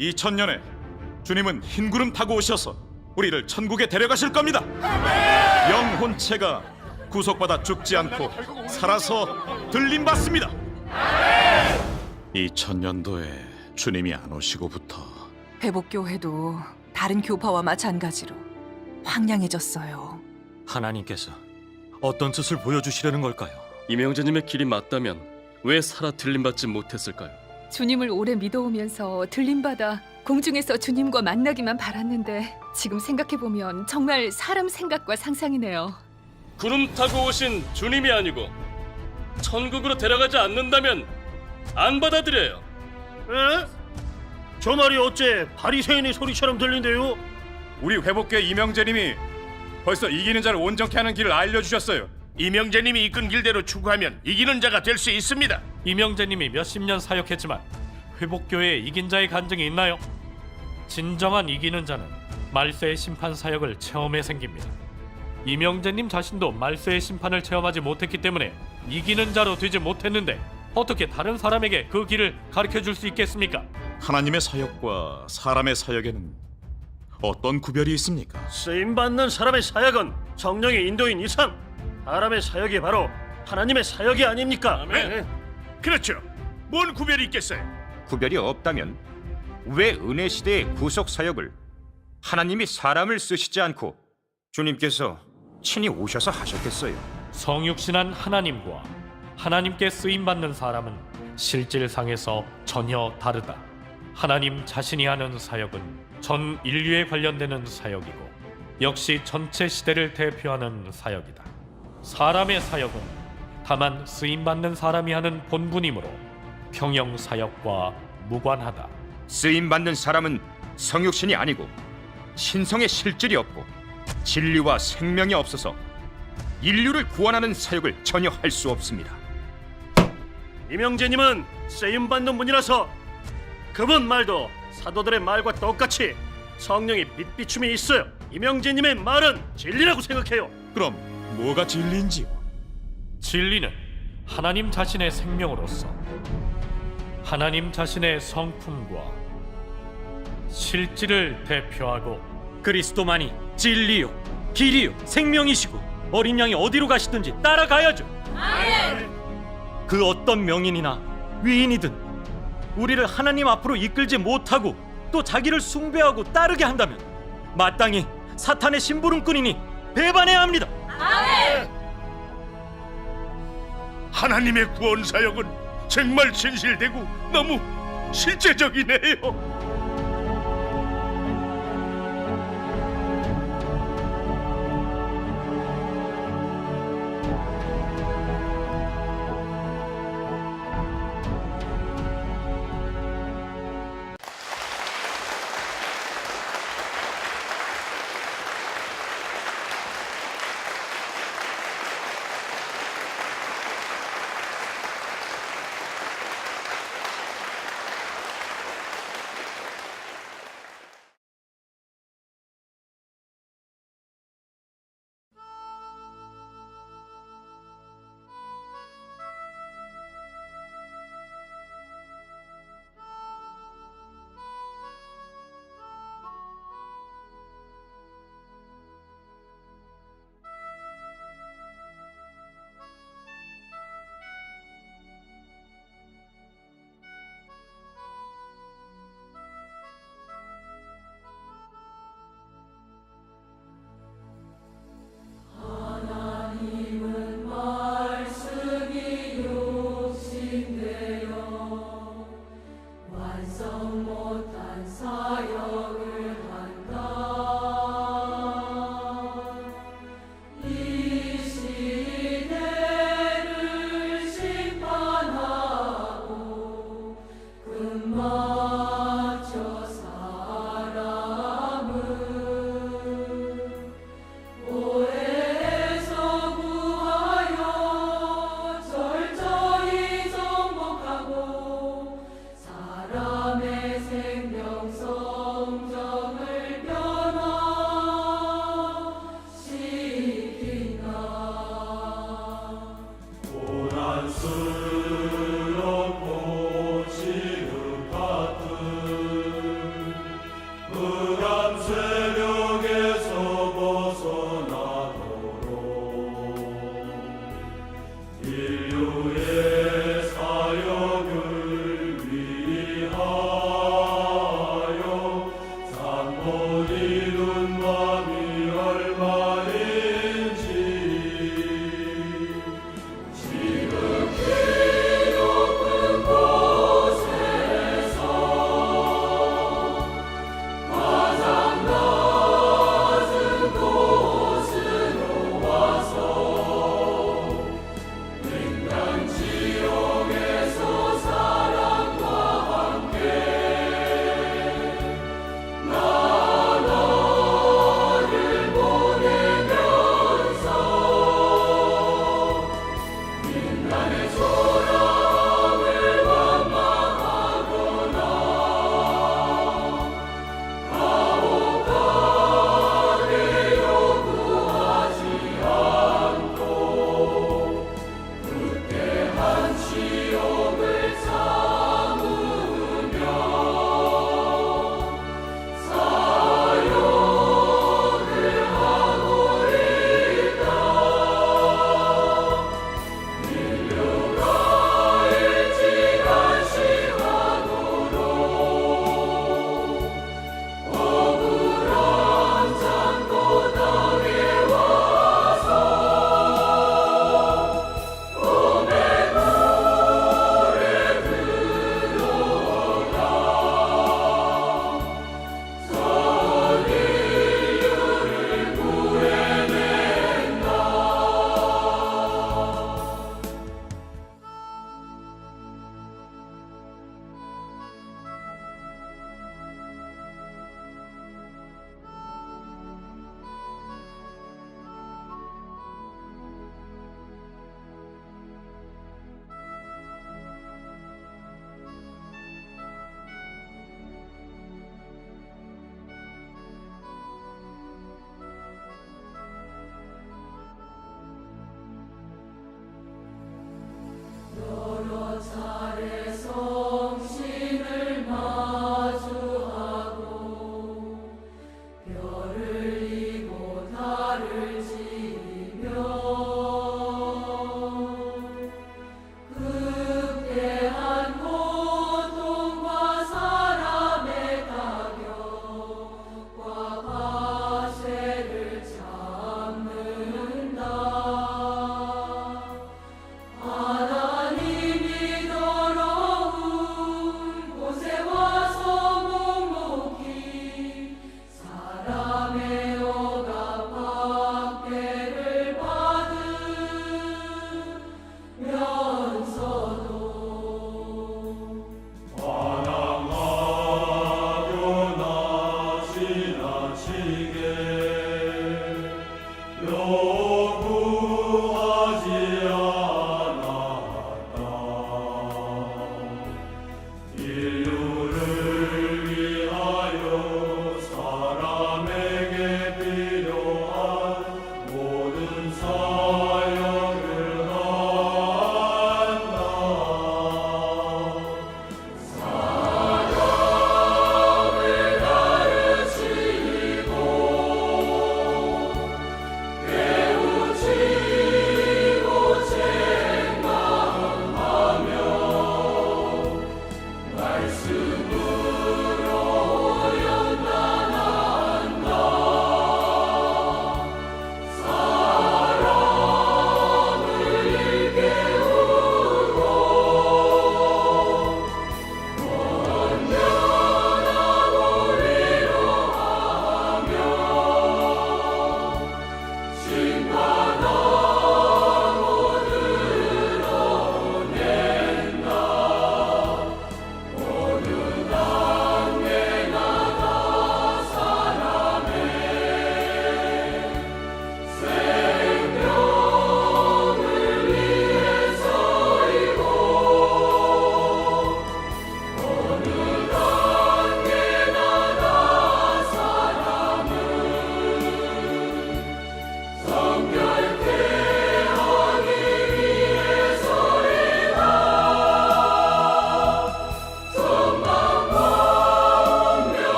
2000년에 주님은 흰 구름 타고 오셔서 우리를 천국에 데려가실 겁니다. 영혼체가 구속받아 죽지 않고 살아서 들림받습니다. 2000년도에 주님이 안 오시고부터 회복교회도 다른 교파와 마찬가지로 황량해졌어요. 하나님께서 어떤 뜻을 보여주시려는 걸까요? 이명재님의 길이 맞다면 왜 살아 들림받지 못했을까요? 주님을 오래 믿어오면서 들림받아 공중에서 주님과 만나기만 바랐는데 지금 생각해보면 정말 사람 생각과 상상이네요. 구름 타고 오신 주님이 아니고 천국으로 데려가지 않는다면 안 받아들여요. 에? 저 말이 어째 바리새인의 소리처럼 들린대요? 우리 회복교회 이명재님이 벌써 이기는 자를 온전케 하는 길을 알려주셨어요. 이명재님이 이끈 길대로 추구하면 이기는 자가 될 수 있습니다. 이명재님이 몇십 년 사역했지만 회복교회에 이긴 자의 간증이 있나요? 진정한 이기는 자는 말세의 심판 사역을 체험해 생깁니다. 이명재님 자신도 말세의 심판을 체험하지 못했기 때문에 이기는 자로 되지 못했는데 어떻게 다른 사람에게 그 길을 가르쳐 줄 수 있겠습니까? 하나님의 사역과 사람의 사역에는 어떤 구별이 있습니까? 쓰임받는 사람의 사역은 성령의 인도인 이상 사람의 사역이 바로 하나님의 사역이 아닙니까? 아멘. 그렇죠. 뭔 구별이 있겠어요? 구별이 없다면 왜 은혜 시대의 구속 사역을 하나님이 사람을 쓰시지 않고 주님께서 친히 오셔서 하셨겠어요? 성육신한 하나님과 하나님께 쓰임받는 사람은 실질상에서 전혀 다르다. 하나님 자신이 하는 사역은 전 인류에 관련되는 사역이고 역시 전체 시대를 대표하는 사역이다. 사람의 사역은 다만 쓰임받는 사람이 하는 본분이므로 평형 사역과 무관하다. 쓰임받는 사람은 성육신이 아니고 신성의 실질이 없고 진리와 생명이 없어서 인류를 구원하는 사역을 전혀 할 수 없습니다. 이명재님은 쓰임받는 분이라서 그분 말도 사도들의 말과 똑같이 성령의 빛비춤이 있어요. 이명재님의 말은 진리라고 생각해요. 그럼 뭐가 진리인지요? 진리는 하나님 자신의 생명으로서 하나님 자신의 성품과 실질을 대표하고 그리스도만이 진리요, 길이요, 생명이시고 어린 양이 어디로 가시든지 따라가야죠. 그 어떤 명인이나 위인이든 우리를 하나님 앞으로 이끌지 못하고 또 자기를 숭배하고 따르게 한다면 마땅히 사탄의 심부름꾼이니 배반해야 합니다. 하나님의 구원 사역은 정말 진실되고 너무 실제적이네요.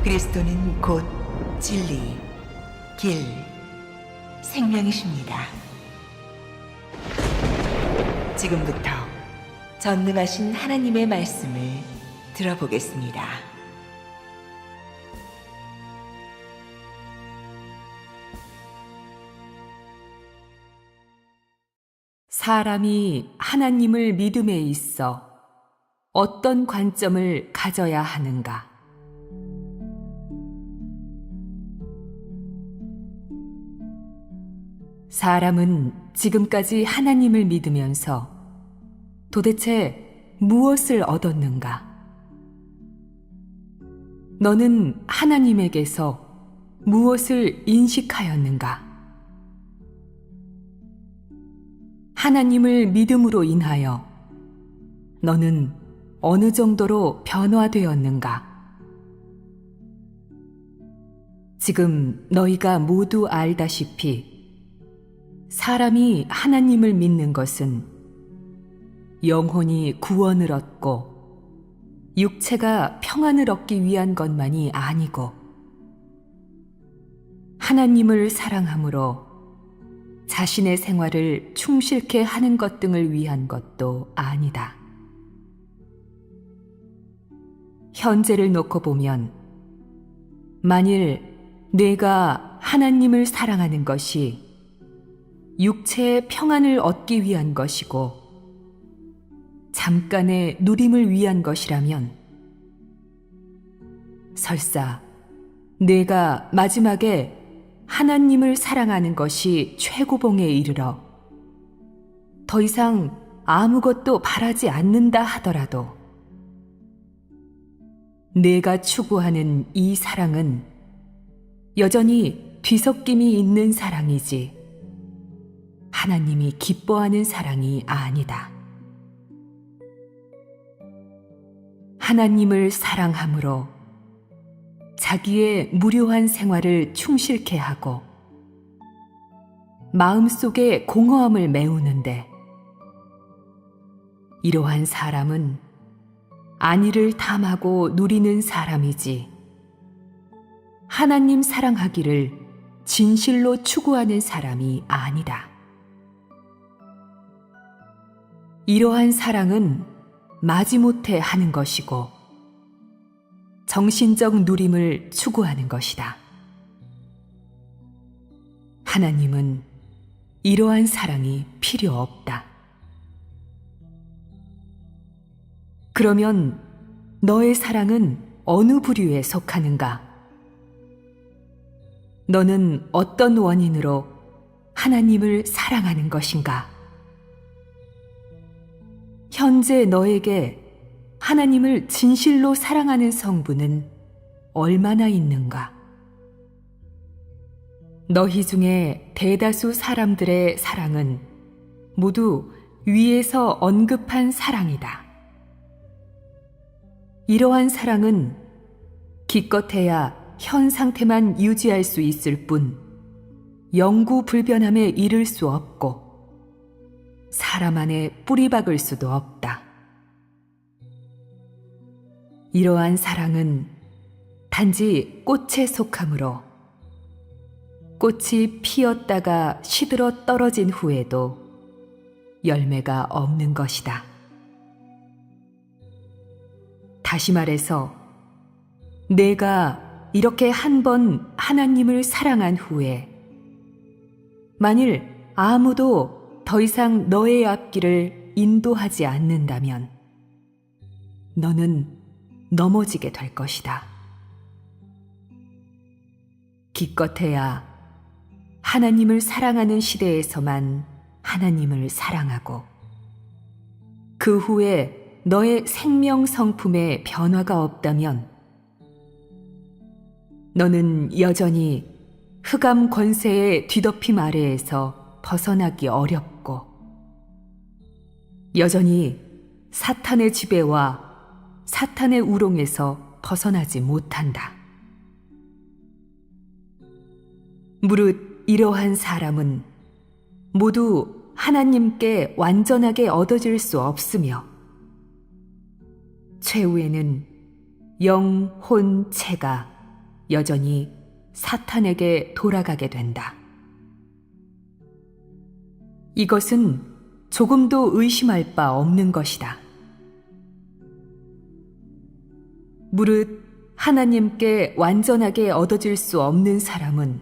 그리스도는 곧 진리, 길, 생명이십니다. 지금부터 전능하신 하나님의 말씀을 들어보겠습니다. 사람이 하나님을 믿음에 있어 어떤 관점을 가져야 하는가? 사람은 지금까지 하나님을 믿으면서 도대체 무엇을 얻었는가? 너는 하나님에게서 무엇을 인식하였는가? 하나님을 믿음으로 인하여 너는 어느 정도로 변화되었는가? 지금 너희가 모두 알다시피 사람이 하나님을 믿는 것은 영혼이 구원을 얻고 육체가 평안을 얻기 위한 것만이 아니고 하나님을 사랑함으로 자신의 생활을 충실케 하는 것 등을 위한 것도 아니다. 현재를 놓고 보면 만일 내가 하나님을 사랑하는 것이 육체의 평안을 얻기 위한 것이고 잠깐의 누림을 위한 것이라면 설사 내가 마지막에 하나님을 사랑하는 것이 최고봉에 이르러 더 이상 아무것도 바라지 않는다 하더라도 내가 추구하는 이 사랑은 여전히 뒤섞임이 있는 사랑이지 하나님이 기뻐하는 사랑이 아니다. 하나님을 사랑함으로 자기의 무료한 생활을 충실케 하고 마음속에 공허함을 메우는데 이러한 사람은 안위를 탐하고 누리는 사람이지 하나님 사랑하기를 진실로 추구하는 사람이 아니다. 이러한 사랑은 마지못해 하는 것이고 정신적 누림을 추구하는 것이다. 하나님은 이러한 사랑이 필요 없다. 그러면 너의 사랑은 어느 부류에 속하는가? 너는 어떤 원인으로 하나님을 사랑하는 것인가? 현재 너에게 하나님을 진실로 사랑하는 성분은 얼마나 있는가? 너희 중에 대다수 사람들의 사랑은 모두 위에서 언급한 사랑이다. 이러한 사랑은 기껏해야 현 상태만 유지할 수 있을 뿐 영구불변함에 이를 수 없고 사람 안에 뿌리 박을 수도 없다. 이러한 사랑은 단지 꽃에 속하므로 꽃이 피었다가 시들어 떨어진 후에도 열매가 없는 것이다. 다시 말해서 내가 이렇게 한 번 하나님을 사랑한 후에 만일 아무도 더 이상 너의 앞길을 인도하지 않는다면 너는 넘어지게 될 것이다. 기껏해야 하나님을 사랑하는 시대에서만 하나님을 사랑하고 그 후에 너의 생명 성품에 변화가 없다면 너는 여전히 흑암 권세의 뒤덮임 아래에서 벗어나기 어렵고 여전히 사탄의 지배와 사탄의 우롱에서 벗어나지 못한다. 무릇 이러한 사람은 모두 하나님께 완전하게 얻어질 수 없으며 최후에는 영, 혼, 체가 여전히 사탄에게 돌아가게 된다. 이것은 조금도 의심할 바 없는 것이다. 무릇 하나님께 완전하게 얻어질 수 없는 사람은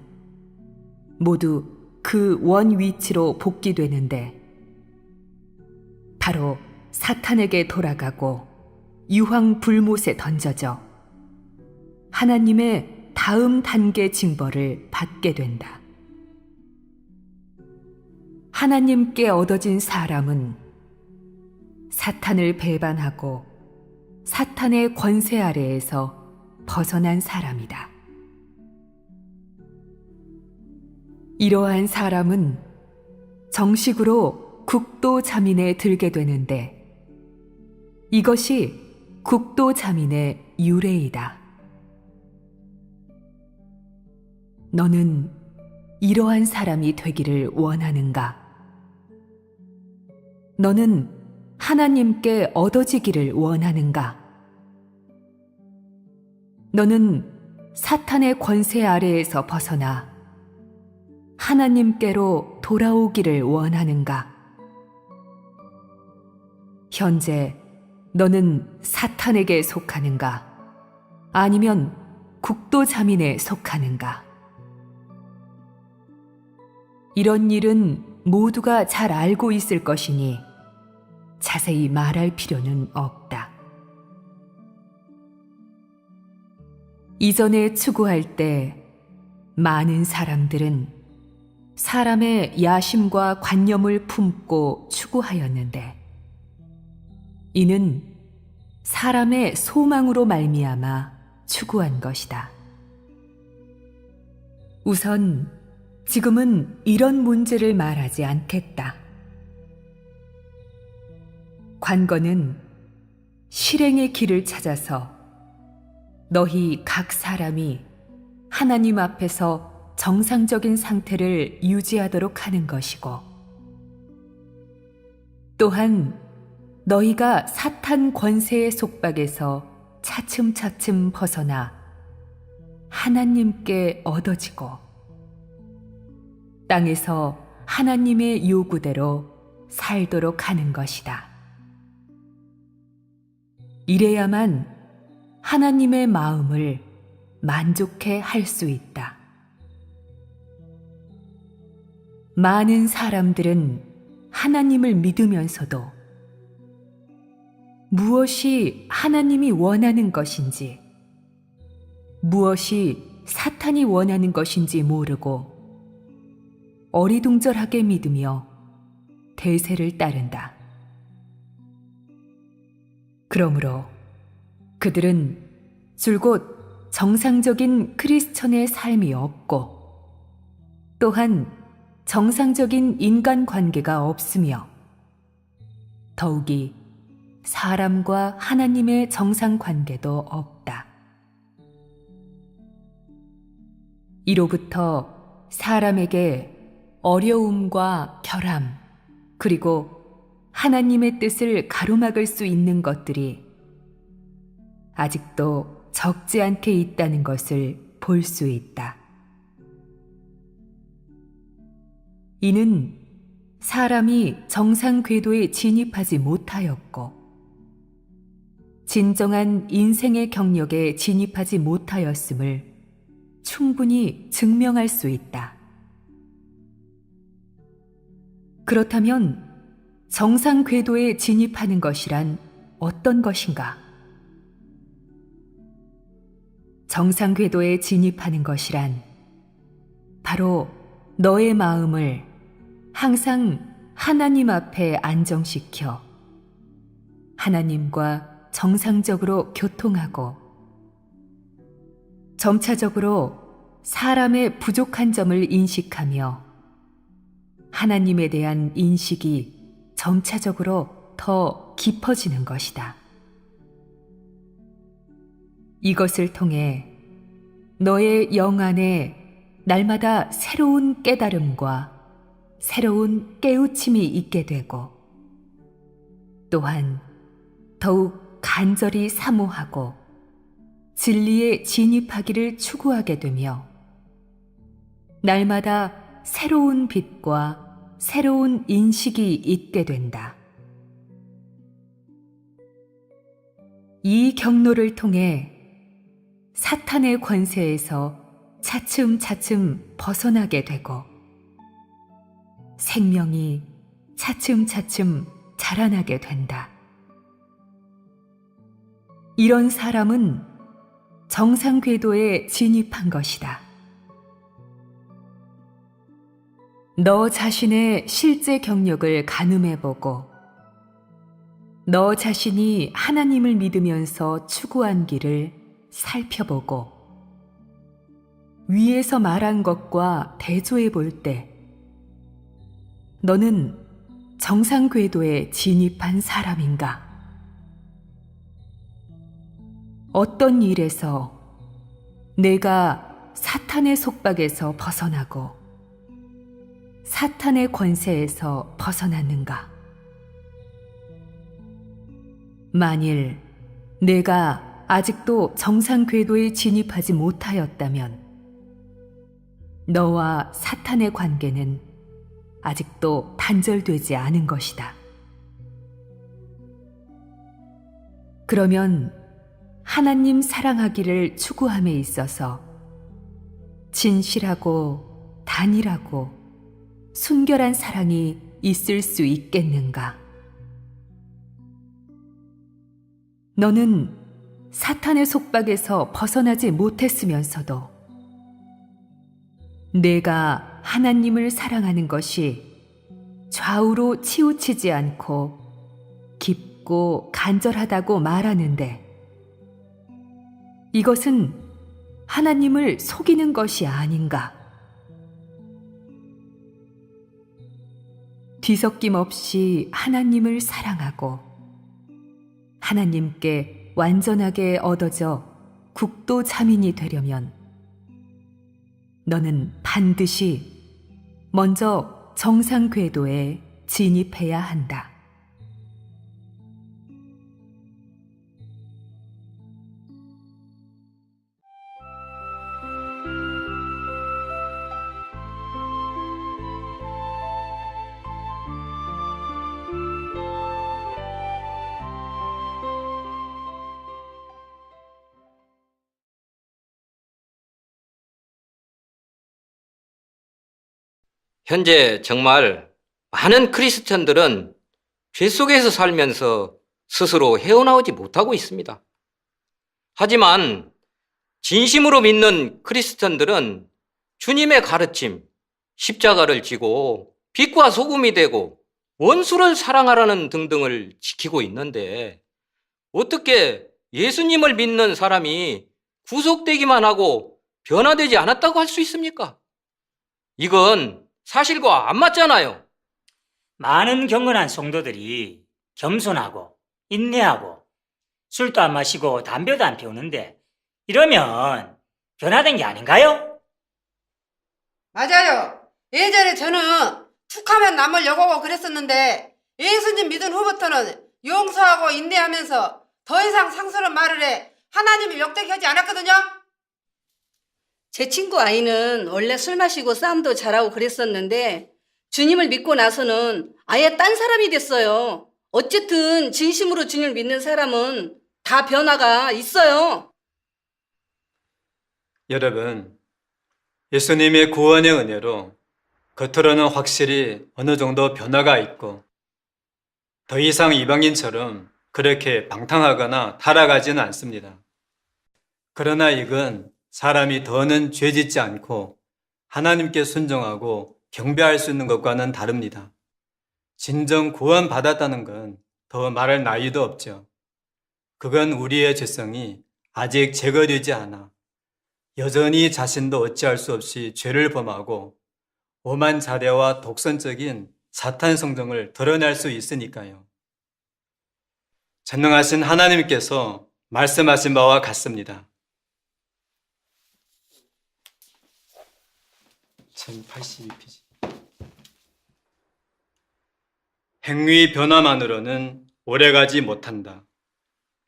모두 그 원 위치로 복귀되는데 바로 사탄에게 돌아가고 유황 불못에 던져져 하나님의 다음 단계 징벌을 받게 된다. 하나님께 얻어진 사람은 사탄을 배반하고 사탄의 권세 아래에서 벗어난 사람이다. 이러한 사람은 정식으로 국도 자민에 들게 되는데 이것이 국도 자민의 유래이다. 너는 이러한 사람이 되기를 원하는가? 너는 하나님께 얻어지기를 원하는가? 너는 사탄의 권세 아래에서 벗어나 하나님께로 돌아오기를 원하는가? 현재 너는 사탄에게 속하는가? 아니면 국도 자민에 속하는가? 이런 일은 모두가 잘 알고 있을 것이니 자세히 말할 필요는 없다. 이전에 추구할 때 많은 사람들은 사람의 야심과 관념을 품고 추구하였는데 이는 사람의 소망으로 말미암아 추구한 것이다. 우선 지금은 이런 문제를 말하지 않겠다. 관건은 실행의 길을 찾아서 너희 각 사람이 하나님 앞에서 정상적인 상태를 유지하도록 하는 것이고 또한 너희가 사탄 권세의 속박에서 차츰차츰 벗어나 하나님께 얻어지고 땅에서 하나님의 요구대로 살도록 하는 것이다. 이래야만 하나님의 마음을 만족해 할 수 있다. 많은 사람들은 하나님을 믿으면서도 무엇이 하나님이 원하는 것인지, 무엇이 사탄이 원하는 것인지 모르고 어리둥절하게 믿으며 대세를 따른다. 그러므로 그들은 줄곧 정상적인 크리스천의 삶이 없고 또한 정상적인 인간관계가 없으며 더욱이 사람과 하나님의 정상관계도 없다. 이로부터 사람에게 어려움과 결함 그리고 하나님의 뜻을 가로막을 수 있는 것들이 아직도 적지 않게 있다는 것을 볼 수 있다. 이는 사람이 정상 궤도에 진입하지 못하였고 진정한 인생의 경력에 진입하지 못하였음을 충분히 증명할 수 있다. 그렇다면 정상 궤도에 진입하는 것이란 어떤 것인가? 정상 궤도에 진입하는 것이란 바로 너의 마음을 항상 하나님 앞에 안정시켜 하나님과 정상적으로 교통하고 점차적으로 사람의 부족한 점을 인식하며 하나님에 대한 인식이 점차적으로 더 깊어지는 것이다. 이것을 통해 너의 영 안에 날마다 새로운 깨달음과 새로운 깨우침이 있게 되고 또한 더욱 간절히 사모하고 진리에 진입하기를 추구하게 되며 날마다 새로운 빛과 새로운 인식이 있게 된다. 이 경로를 통해 사탄의 권세에서 차츰차츰 벗어나게 되고 생명이 차츰차츰 자라나게 된다. 이런 사람은 정상 궤도에 진입한 것이다. 너 자신의 실제 경력을 가늠해보고 너 자신이 하나님을 믿으면서 추구한 길을 살펴보고 위에서 말한 것과 대조해 볼 때 너는 정상 궤도에 진입한 사람인가? 어떤 일에서 내가 사탄의 속박에서 벗어나고 사탄의 권세에서 벗어났는가? 만일 내가 아직도 정상 궤도에 진입하지 못하였다면 너와 사탄의 관계는 아직도 단절되지 않은 것이다. 그러면 하나님 사랑하기를 추구함에 있어서 진실하고 단일하고 순결한 사랑이 있을 수 있겠는가? 너는 사탄의 속박에서 벗어나지 못했으면서도 내가 하나님을 사랑하는 것이 좌우로 치우치지 않고 깊고 간절하다고 말하는데 이것은 하나님을 속이는 것이 아닌가? 뒤섞임 없이 하나님을 사랑하고 하나님께 완전하게 얻어져 국도자민이 되려면 너는 반드시 먼저 정상 궤도에 진입해야 한다. 현재 정말 많은 크리스천들은 죄 속에서 살면서 스스로 헤어나오지 못하고 있습니다. 하지만 진심으로 믿는 크리스천들은 주님의 가르침, 십자가를 지고 빛과 소금이 되고 원수를 사랑하라는 등등을 지키고 있는데 어떻게 예수님을 믿는 사람이 구속되기만 하고 변화되지 않았다고 할 수 있습니까? 이건 사실과 안 맞잖아요. 많은 경건한 성도들이 겸손하고 인내하고 술도 안 마시고 담배도 안 피우는데 이러면 변화된 게 아닌가요? 맞아요. 예전에 저는 툭하면 남을 욕하고 그랬었는데 예수님 믿은 후부터는 용서하고 인내하면서 더 이상 상스러운 말을 해 하나님을 역대케 하지 않았거든요. 제 친구 아이는 원래 술 마시고 싸움도 잘하고 그랬었는데 주님을 믿고 나서는 아예 딴 사람이 됐어요. 어쨌든 진심으로 주님을 믿는 사람은 다 변화가 있어요. 여러분, 예수님의 구원의 은혜로 겉으로는 확실히 어느 정도 변화가 있고 더 이상 이방인처럼 그렇게 방탕하거나 타락하지는 않습니다. 그러나 이건 사람이 더는 죄짓지 않고 하나님께 순종하고 경배할 수 있는 것과는 다릅니다. 진정 구원받았다는 건 더 말할 나위도 없죠. 그건 우리의 죄성이 아직 제거되지 않아 여전히 자신도 어찌할 수 없이 죄를 범하고 오만 자대와 독선적인 사탄 성정을 드러낼 수 있으니까요. 전능하신 하나님께서 말씀하신 바와 같습니다. 1082페이지. 행위 변화만으로는 오래가지 못한다.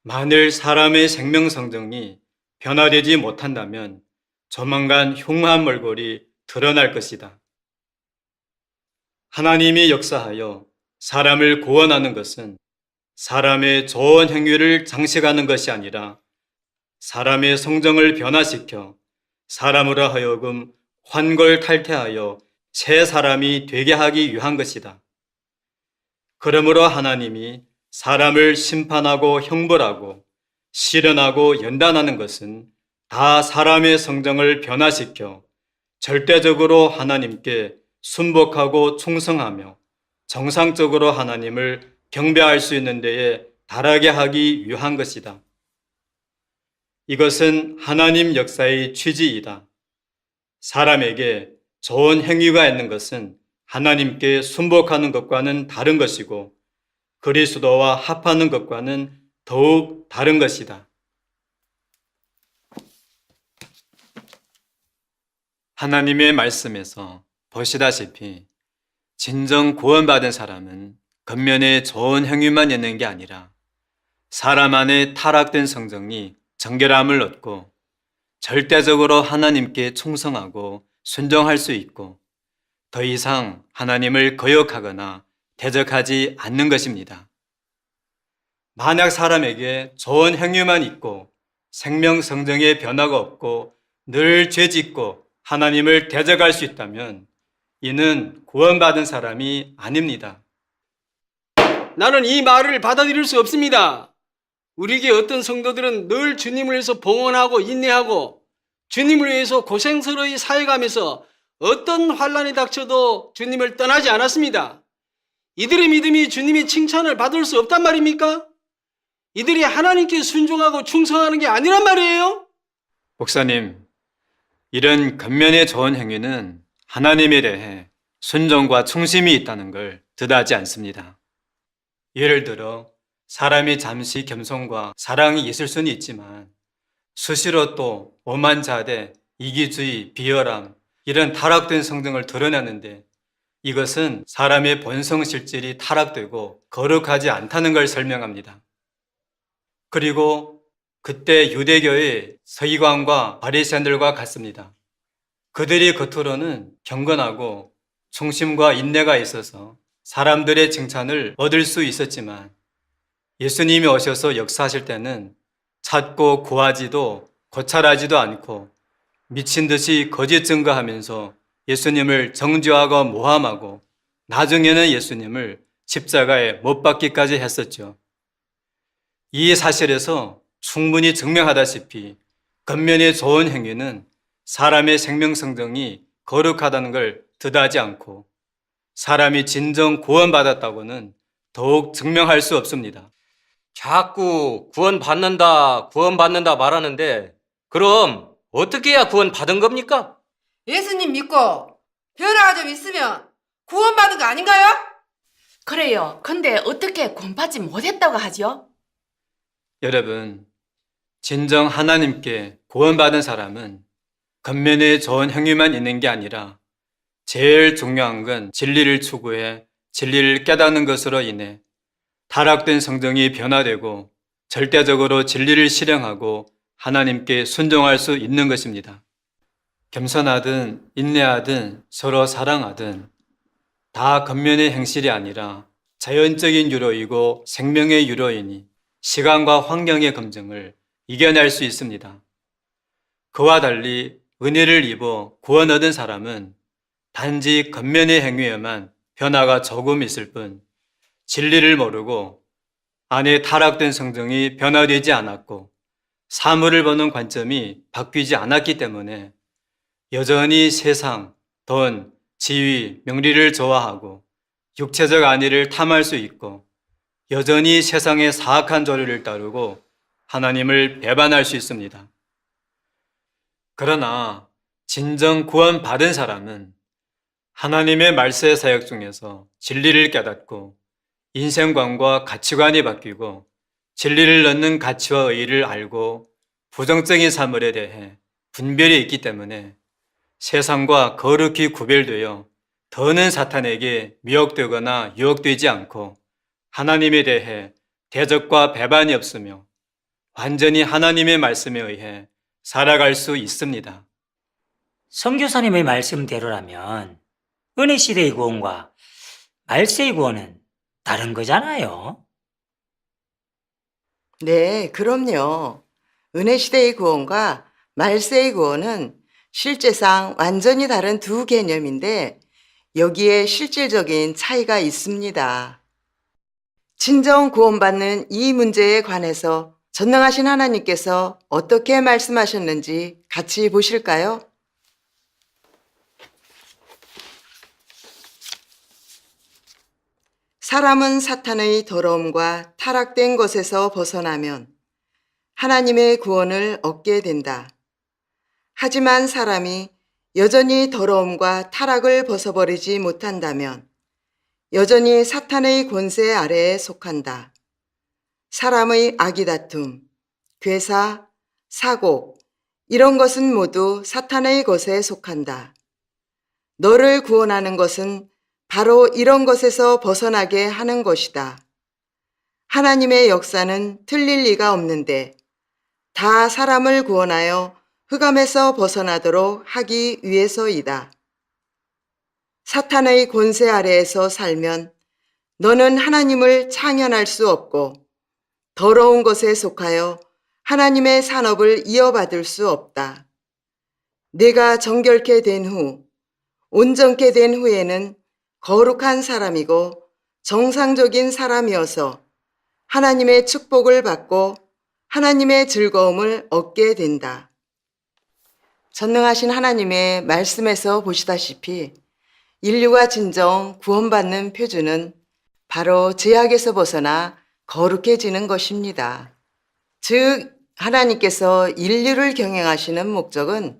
만일 사람의 생명 성정이 변화되지 못한다면 조만간 흉한 몰골이 드러날 것이다. 하나님이 역사하여 사람을 구원하는 것은 사람의 좋은 행위를 장식하는 것이 아니라 사람의 성정을 변화시켜 사람으로 하여금 환골탈태하여 새 사람이 되게 하기 위한 것이다. 그러므로 하나님이 사람을 심판하고 형벌하고 실현하고 연단하는 것은 다 사람의 성정을 변화시켜 절대적으로 하나님께 순복하고 충성하며 정상적으로 하나님을 경배할 수 있는 데에 달하게 하기 위한 것이다. 이것은 하나님 역사의 취지이다. 사람에게 좋은 행위가 있는 것은 하나님께 순복하는 것과는 다른 것이고 그리스도와 합하는 것과는 더욱 다른 것이다. 하나님의 말씀에서 보시다시피 진정 구원받은 사람은 겉면에 좋은 행위만 있는 게 아니라 사람 안에 타락된 성정이 정결함을 얻고 절대적으로 하나님께 충성하고 순종할 수 있고 더 이상 하나님을 거역하거나 대적하지 않는 것입니다. 만약 사람에게 좋은 행위만 있고 생명 성정의 변화가 없고 늘 죄짓고 하나님을 대적할 수 있다면 이는 구원받은 사람이 아닙니다. 나는 이 말을 받아들일 수 없습니다. 우리에게 어떤 성도들은 늘 주님을 위해서 봉헌하고 인내하고 주님을 위해서 고생스러이 사역하면서 어떤 환란이 닥쳐도 주님을 떠나지 않았습니다. 이들의 믿음이 주님의 칭찬을 받을 수 없단 말입니까? 이들이 하나님께 순종하고 충성하는 게 아니란 말이에요? 목사님, 이런 겉면에 좋은 행위는 하나님에 대해 순종과 충심이 있다는 걸 뜻하지 않습니다. 예를 들어 사람이 잠시 겸손과 사랑이 있을 수는 있지만 수시로 또 오만자대, 이기주의, 비열함 이런 타락된 성정을 드러내는데 이것은 사람의 본성 실질이 타락되고 거룩하지 않다는 걸 설명합니다. 그리고 그때 유대교의 서기관과 바리새인들과 같습니다. 그들이 겉으로는 경건하고 충심과 인내가 있어서 사람들의 칭찬을 얻을 수 있었지만 예수님이 오셔서 역사하실 때는 찾고 구하지도 고찰하지도 않고 미친 듯이 거짓 증거하면서 예수님을 정죄하고 모함하고 나중에는 예수님을 십자가에 못 박기까지 했었죠. 이 사실에서 충분히 증명하다시피 겉면에 좋은 행위는 사람의 생명성정이 거룩하다는 걸 뜻하지 않고 사람이 진정 구원받았다고는 더욱 증명할 수 없습니다. 자꾸 구원받는다 말하는데 그럼 어떻게 해야 구원받은 겁니까? 예수님 믿고 변화가 좀 있으면 구원받은 거 아닌가요? 그래요. 근데 어떻게 구원받지 못했다고 하죠? 여러분, 진정 하나님께 구원받은 사람은 겉면에 좋은 행위만 있는 게 아니라 제일 중요한 건 진리를 추구해 진리를 깨닫는 것으로 인해 타락된 성정이 변화되고 절대적으로 진리를 실행하고 하나님께 순종할 수 있는 것입니다. 겸손하든 인내하든 서로 사랑하든 다 겉면의 행실이 아니라 자연적인 유로이고 생명의 유로이니 시간과 환경의 검증을 이겨낼 수 있습니다. 그와 달리 은혜를 입어 구원 얻은 사람은 단지 겉면의 행위에만 변화가 조금 있을 뿐 진리를 모르고 안에 타락된 성정이 변화되지 않았고 사물을 보는 관점이 바뀌지 않았기 때문에 여전히 세상, 돈, 지위, 명리를 좋아하고 육체적 안위를 탐할 수 있고 여전히 세상의 사악한 조류를 따르고 하나님을 배반할 수 있습니다. 그러나 진정 구원받은 사람은 하나님의 말세 사역 중에서 진리를 깨닫고 인생관과 가치관이 바뀌고 진리를 넣는 가치와 의의를 알고 부정적인 사물에 대해 분별이 있기 때문에 세상과 거룩히 구별되어 더는 사탄에게 미혹되거나 유혹되지 않고 하나님에 대해 대적과 배반이 없으며 완전히 하나님의 말씀에 의해 살아갈 수 있습니다. 선교사님의 말씀대로라면 은혜 시대의 구원과 말세의 구원은 다른 거잖아요. 네, 그럼요. 은혜 시대의 구원과 말세의 구원은 실제상 완전히 다른 두 개념인데 여기에 실질적인 차이가 있습니다. 진정 구원받는 이 문제에 관해서 전능하신 하나님께서 어떻게 말씀하셨는지 같이 보실까요? 사람은 사탄의 더러움과 타락된 것에서 벗어나면 하나님의 구원을 얻게 된다. 하지만 사람이 여전히 더러움과 타락을 벗어버리지 못한다면 여전히 사탄의 권세 아래에 속한다. 사람의 악의다툼, 괴사, 사곡, 이런 것은 모두 사탄의 것에 속한다. 너를 구원하는 것은 바로 이런 것에서 벗어나게 하는 것이다. 하나님의 역사는 틀릴 리가 없는데 다 사람을 구원하여 흑암에서 벗어나도록 하기 위해서이다. 사탄의 권세 아래에서 살면 너는 하나님을 창현할 수 없고 더러운 것에 속하여 하나님의 산업을 이어받을 수 없다. 내가 정결케 된 후, 온전케 된 후에는 거룩한 사람이고 정상적인 사람이어서 하나님의 축복을 받고 하나님의 즐거움을 얻게 된다. 전능하신 하나님의 말씀에서 보시다시피 인류가 진정 구원받는 표준은 바로 죄악에서 벗어나 거룩해지는 것입니다. 즉, 하나님께서 인류를 경영하시는 목적은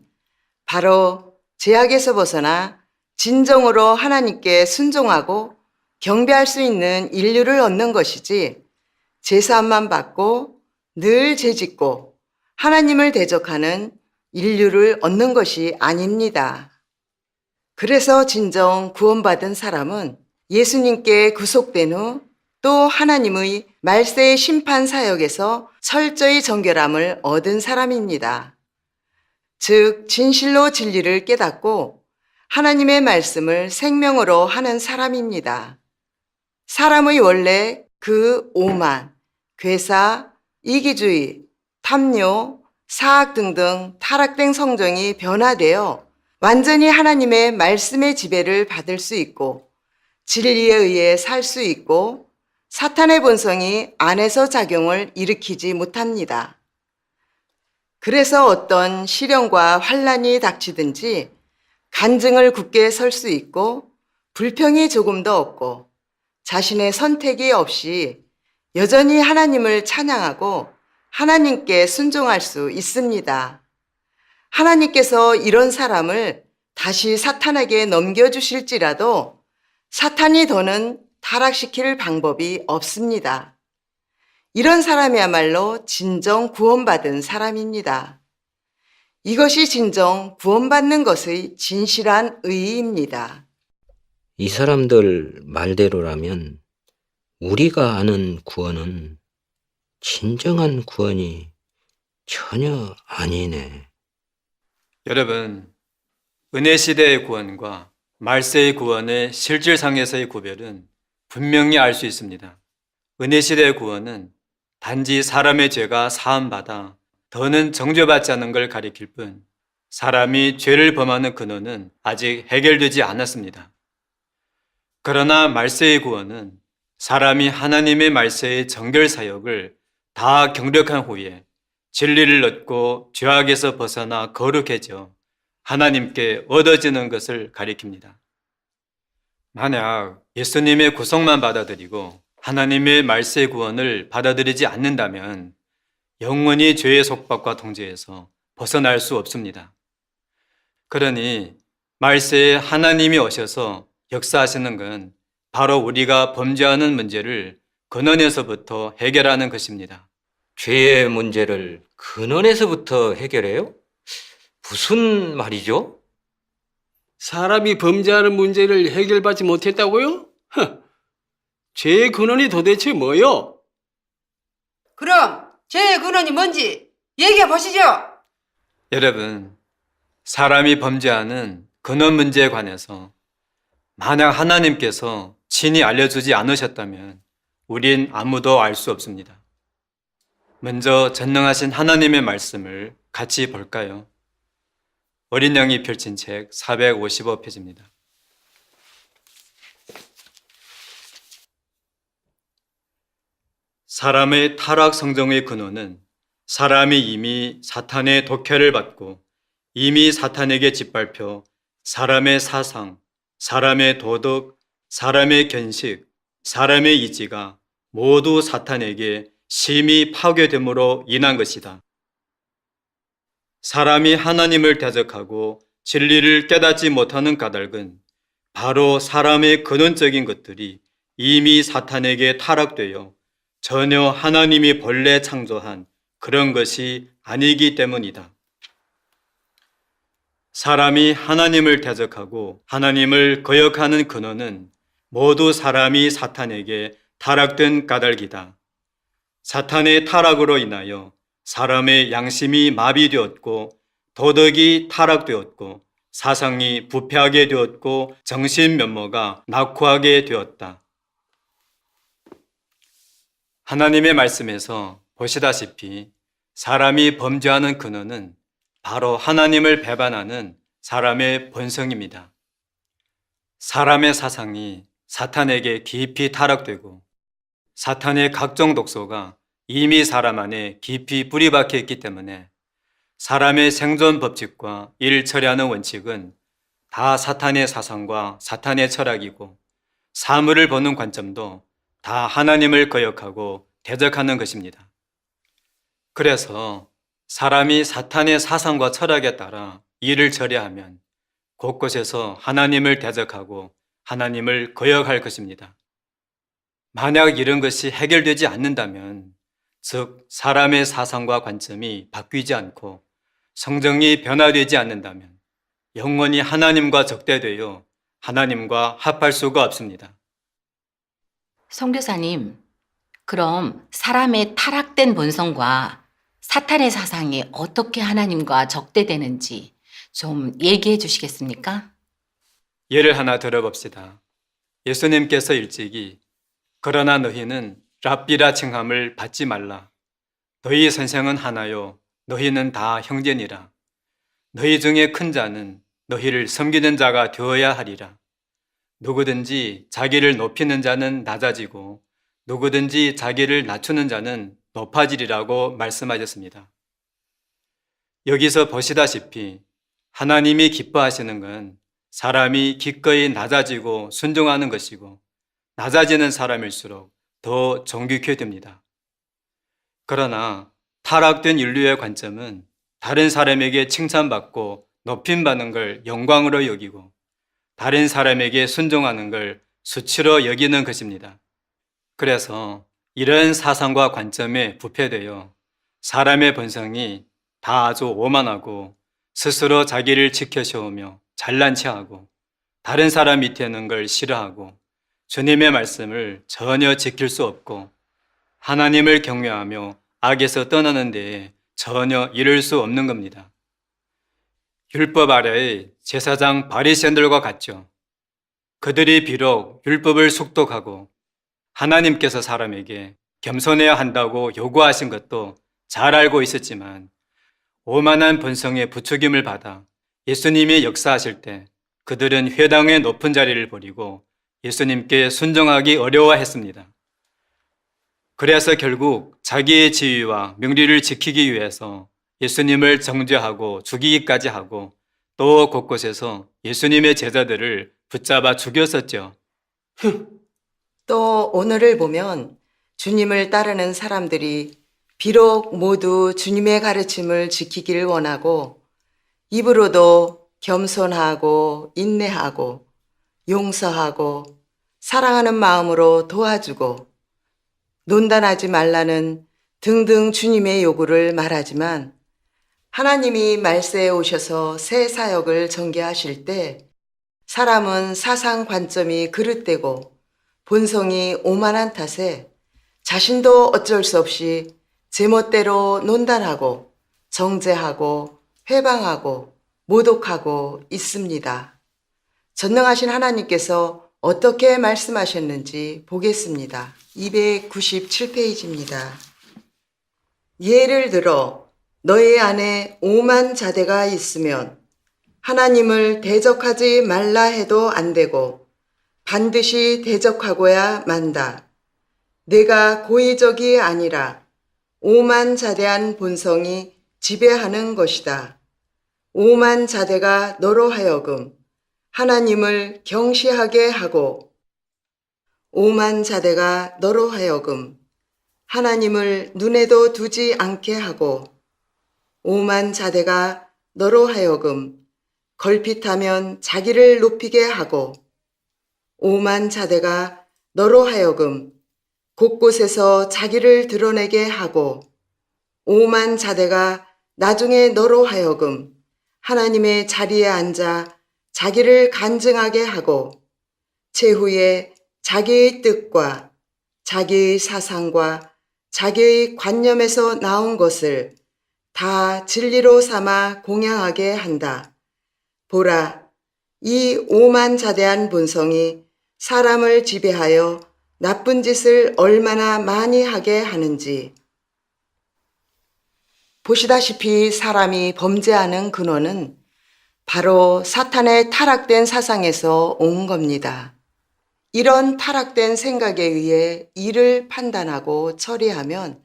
바로 죄악에서 벗어나 진정으로 하나님께 순종하고 경배할 수 있는 인류를 얻는 것이지 제사함만 받고 늘 죄짓고 하나님을 대적하는 인류를 얻는 것이 아닙니다. 그래서 진정 구원받은 사람은 예수님께 구속된 후 또 하나님의 말세의 심판 사역에서 철저히 정결함을 얻은 사람입니다. 즉, 진실로 진리를 깨닫고 하나님의 말씀을 생명으로 하는 사람입니다. 사람의 원래 그 오만, 괴사, 이기주의, 탐욕, 사악 등등 타락된 성정이 변화되어 완전히 하나님의 말씀의 지배를 받을 수 있고 진리에 의해 살 수 있고 사탄의 본성이 안에서 작용을 일으키지 못합니다. 그래서 어떤 시련과 환란이 닥치든지 간증을 굳게 설 수 있고 불평이 조금도 없고 자신의 선택이 없이 여전히 하나님을 찬양하고 하나님께 순종할 수 있습니다. 하나님께서 이런 사람을 다시 사탄에게 넘겨주실지라도 사탄이 더는 타락시킬 방법이 없습니다. 이런 사람이야말로 진정 구원받은 사람입니다. 이것이 진정 구원받는 것의 진실한 의의입니다. 이 사람들 말대로라면 우리가 아는 구원은 진정한 구원이 전혀 아니네. 여러분, 은혜 시대의 구원과 말세의 구원의 실질상에서의 구별은 분명히 알 수 있습니다. 은혜 시대의 구원은 단지 사람의 죄가 사함받아 더는 정죄받지 않는 걸 가리킬 뿐 사람이 죄를 범하는 근원은 아직 해결되지 않았습니다. 그러나 말세의 구원은 사람이 하나님의 말세의 정결 사역을 다 경력한 후에 진리를 얻고 죄악에서 벗어나 거룩해져 하나님께 얻어지는 것을 가리킵니다. 만약 예수님의 구속만 받아들이고 하나님의 말세 구원을 받아들이지 않는다면 영원히 죄의 속박과 통제에서 벗어날 수 없습니다. 그러니 말세에 하나님이 오셔서 역사하시는 건 바로 우리가 범죄하는 문제를 근원에서부터 해결하는 것입니다. 죄의 문제를 근원에서부터 해결해요? 무슨 말이죠? 사람이 범죄하는 문제를 해결받지 못했다고요? 죄의 근원이 도대체 뭐요? 그럼 죄의 근원이 뭔지 얘기해 보시죠. 여러분, 사람이 범죄하는 근원 문제에 관해서 만약 하나님께서 친히 알려주지 않으셨다면 우린 아무도 알 수 없습니다. 먼저 전능하신 하나님의 말씀을 같이 볼까요? 어린 양이 펼친 책 455페이지입니다. 사람의 타락 성정의 근원은 사람이 이미 사탄의 독해를 받고 이미 사탄에게 짓밟혀 사람의 사상, 사람의 도덕, 사람의 견식, 사람의 이지가 모두 사탄에게 심히 파괴됨으로 인한 것이다. 사람이 하나님을 대적하고 진리를 깨닫지 못하는 까닭은 바로 사람의 근원적인 것들이 이미 사탄에게 타락되어 전혀 하나님이 본래 창조한 그런 것이 아니기 때문이다. 사람이 하나님을 대적하고 하나님을 거역하는 근원은 모두 사람이 사탄에게 타락된 까닭이다. 사탄의 타락으로 인하여 사람의 양심이 마비되었고 도덕이 타락되었고 사상이 부패하게 되었고 정신 면모가 낙후하게 되었다. 하나님의 말씀에서 보시다시피 사람이 범죄하는 근원은 바로 하나님을 배반하는 사람의 본성입니다. 사람의 사상이 사탄에게 깊이 타락되고 사탄의 각종 독소가 이미 사람 안에 깊이 뿌리박혀 있기 때문에 사람의 생존 법칙과 일 처리하는 원칙은 다 사탄의 사상과 사탄의 철학이고 사물을 보는 관점도 다 하나님을 거역하고 대적하는 것입니다. 그래서 사람이 사탄의 사상과 철학에 따라 일을 처리하면 곳곳에서 하나님을 대적하고 하나님을 거역할 것입니다. 만약 이런 것이 해결되지 않는다면, 즉 사람의 사상과 관점이 바뀌지 않고 성정이 변화되지 않는다면 영원히 하나님과 적대되어 하나님과 합할 수가 없습니다. 선교사님, 그럼 사람의 타락된 본성과 사탄의 사상이 어떻게 하나님과 적대되는지 좀 얘기해 주시겠습니까? 예를 하나 들어봅시다. 예수님께서 일찍이 그러나 너희는 랍비라 칭함을 받지 말라. 너희 선생은 하나요. 너희는 다 형제니라. 너희 중에 큰 자는 너희를 섬기는 자가 되어야 하리라. 누구든지 자기를 높이는 자는 낮아지고 누구든지 자기를 낮추는 자는 높아지리라고 말씀하셨습니다. 여기서 보시다시피 하나님이 기뻐하시는 건 사람이 기꺼이 낮아지고 순종하는 것이고 낮아지는 사람일수록 더 존귀케 됩니다. 그러나 타락된 인류의 관점은 다른 사람에게 칭찬받고 높임받는 걸 영광으로 여기고 다른 사람에게 순종하는 걸 수치로 여기는 것입니다. 그래서 이런 사상과 관점에 부패되어 사람의 본성이 다 아주 오만하고 스스로 자기를 지켜 세우며 잘난 체하고 다른 사람 밑에 있는 걸 싫어하고 주님의 말씀을 전혀 지킬 수 없고 하나님을 경외하며 악에서 떠나는 데에 전혀 이를 수 없는 겁니다. 율법 아래의 제사장 바리새인들과 같죠. 그들이 비록 율법을 숙독하고 하나님께서 사람에게 겸손해야 한다고 요구하신 것도 잘 알고 있었지만 오만한 본성의 부추김을 받아 예수님이 역사하실 때 그들은 회당의 높은 자리를 버리고 예수님께 순종하기 어려워했습니다. 그래서 결국 자기의 지위와 명리를 지키기 위해서 예수님을 정죄하고 죽이기까지 하고 또 곳곳에서 예수님의 제자들을 붙잡아 죽였었죠. 또 오늘을 보면 주님을 따르는 사람들이 비록 모두 주님의 가르침을 지키기를 원하고 입으로도 겸손하고 인내하고 용서하고 사랑하는 마음으로 도와주고 논단하지 말라는 등등 주님의 요구를 말하지만 하나님이 말세에 오셔서 새 사역을 전개하실 때 사람은 사상 관점이 그릇되고 본성이 오만한 탓에 자신도 어쩔 수 없이 제멋대로 논단하고 정죄하고 회방하고 모독하고 있습니다. 전능하신 하나님께서 어떻게 말씀하셨는지 보겠습니다. 297페이지입니다. 예를 들어 너희 안에 오만 자대가 있으면 하나님을 대적하지 말라 해도 안 되고 반드시 대적하고야 만다. 내가 고의적이 아니라 오만 자대한 본성이 지배하는 것이다. 오만 자대가 너로 하여금 하나님을 경시하게 하고 오만 자대가 너로 하여금 하나님을 눈에도 두지 않게 하고 오만 자대가 너로 하여금 걸핏하면 자기를 높이게 하고 오만 자대가 너로 하여금 곳곳에서 자기를 드러내게 하고 오만 자대가 나중에 너로 하여금 하나님의 자리에 앉아 자기를 간증하게 하고 최후에 자기의 뜻과 자기의 사상과 자기의 관념에서 나온 것을 다 진리로 삼아 공양하게 한다. 보라, 이 오만 자대한 본성이 사람을 지배하여 나쁜 짓을 얼마나 많이 하게 하는지. 보시다시피 사람이 범죄하는 근원은 바로 사탄의 타락된 사상에서 온 겁니다. 이런 타락된 생각에 의해 일을 판단하고 처리하면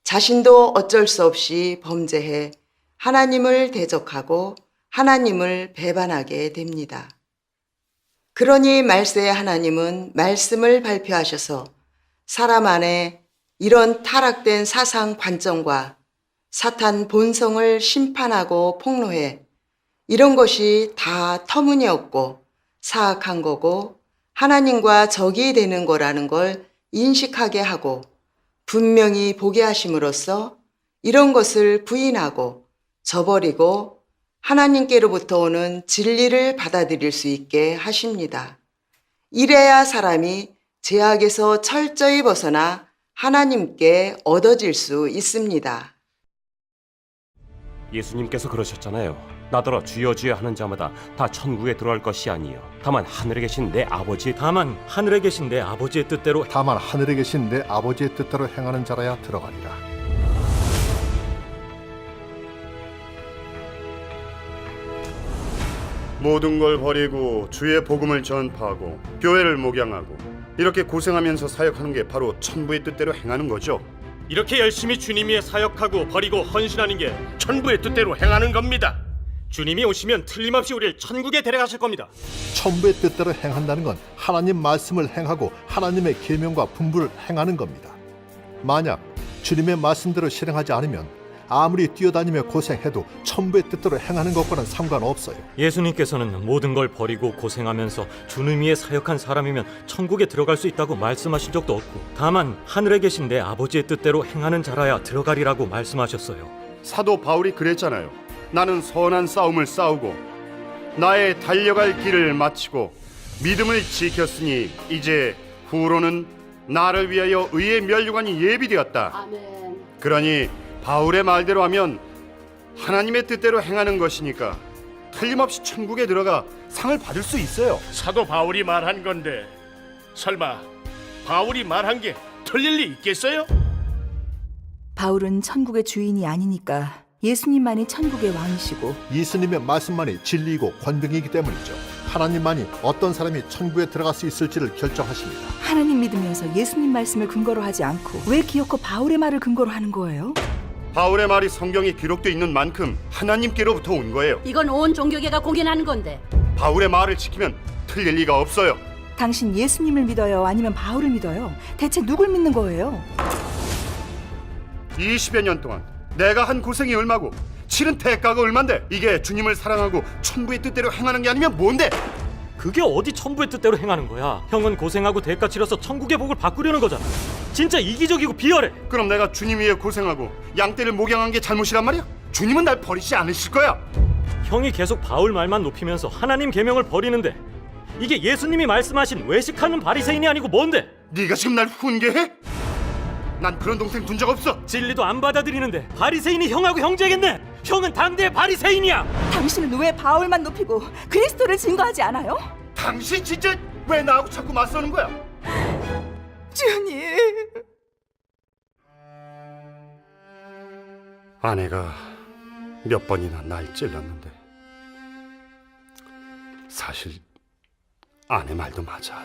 자신도 어쩔 수 없이 범죄해 하나님을 대적하고 하나님을 배반하게 됩니다. 그러니 말세의 하나님은 말씀을 발표하셔서 사람 안에 이런 타락된 사상 관점과 사탄 본성을 심판하고 폭로해 이런 것이 다 터무니없고 사악한 거고 하나님과 적이 되는 거라는 걸 인식하게 하고 분명히 보게 하심으로써 이런 것을 부인하고 저버리고 하나님께로부터 오는 진리를 받아들일 수 있게 하십니다. 이래야 사람이 죄악에서 철저히 벗어나 하나님께 얻어질 수 있습니다. 예수님께서 그러셨잖아요. 나더러 주여 주여 하는 자마다 다 천국에 들어갈 것이 아니요 다만 하늘에 계신 내 아버지의 뜻대로 행하는 자라야 들어가리라. 모든 걸 버리고 주의 복음을 전파하고 교회를 목양하고 이렇게 고생하면서 사역하는 게 바로 천부의 뜻대로 행하는 거죠. 이렇게 열심히 주님 위에 사역하고 버리고 헌신하는 게 천부의 뜻대로 행하는 겁니다. 주님이 오시면 틀림없이 우리를 천국에 데려가실 겁니다. 천부의 뜻대로 행한다는 건 하나님 말씀을 행하고 하나님의 계명과 분부를 행하는 겁니다. 만약 주님의 말씀대로 실행하지 않으면 아무리 뛰어다니며 고생해도 천부의 뜻대로 행하는 것과는 상관없어요. 예수님께서는 모든 걸 버리고 고생하면서 주님 위에 사역한 사람이면 천국에 들어갈 수 있다고 말씀하신 적도 없고 다만 하늘에 계신 내 아버지의 뜻대로 행하는 자라야 들어가리라고 말씀하셨어요. 사도 바울이 그랬잖아요. 나는 선한 싸움을 싸우고 나의 달려갈 길을 마치고 믿음을 지켰으니 이제 후로는 나를 위하여 의의 면류관이 예비되었다. 아멘. 그러니 바울의 말대로 하면 하나님의 뜻대로 행하는 것이니까 틀림없이 천국에 들어가 상을 받을 수 있어요. 사도 바울이 말한 건데 설마 바울이 말한 게 틀릴 리 있겠어요? 바울은 천국의 주인이 아니니까 예수님만이 천국의 왕이시고 예수님의 말씀만이 진리이고 권능이기 때문이죠. 하나님만이 어떤 사람이 천국에 들어갈 수 있을지를 결정하십니다. 하나님 믿으면서 예수님 말씀을 근거로 하지 않고 왜 기어코 바울의 말을 근거로 하는 거예요? 바울의 말이 성경에 기록되어 있는 만큼 하나님께로부터 온 거예요. 이건 온 종교계가 공연하는 건데. 바울의 말을 지키면 틀릴 리가 없어요. 당신 예수님을 믿어요? 아니면 바울을 믿어요? 대체 누굴 믿는 거예요? 20여 년 동안 내가 한 고생이 얼마고 치른 대가가 얼만데 이게 주님을 사랑하고 천부의 뜻대로 행하는 게 아니면 뭔데? 그게 어디 천부의 뜻대로 행하는 거야. 형은 고생하고 대가 치러서 천국의 복을 바꾸려는 거잖아. 진짜 이기적이고 비열해. 그럼 내가 주님 위해 고생하고 양떼를 목양한 게 잘못이란 말이야? 주님은 날 버리지 않으실 거야. 형이 계속 바울 말만 높이면서 하나님 계명을 버리는데 이게 예수님이 말씀하신 외식하는 바리새인이 아니고 뭔데? 네가 지금 날 훈계해? 난 그런 동생 둔 적 없어. 진리도 안 받아들이는데 바리새인이 형하고 형제겠네. 형은 당대의 바리새인이야. 당신은 왜 바울만 높이고 그리스도를 증거하지 않아요? 당신 진짜 왜 나하고 자꾸 맞서는 거야? 주님. 아내가 몇 번이나 날 찔렀는데 사실 아내 말도 맞아.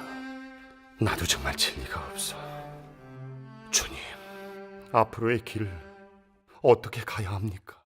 나도 정말 진리가 없어. 주님, 앞으로의 길을 어떻게 가야 합니까?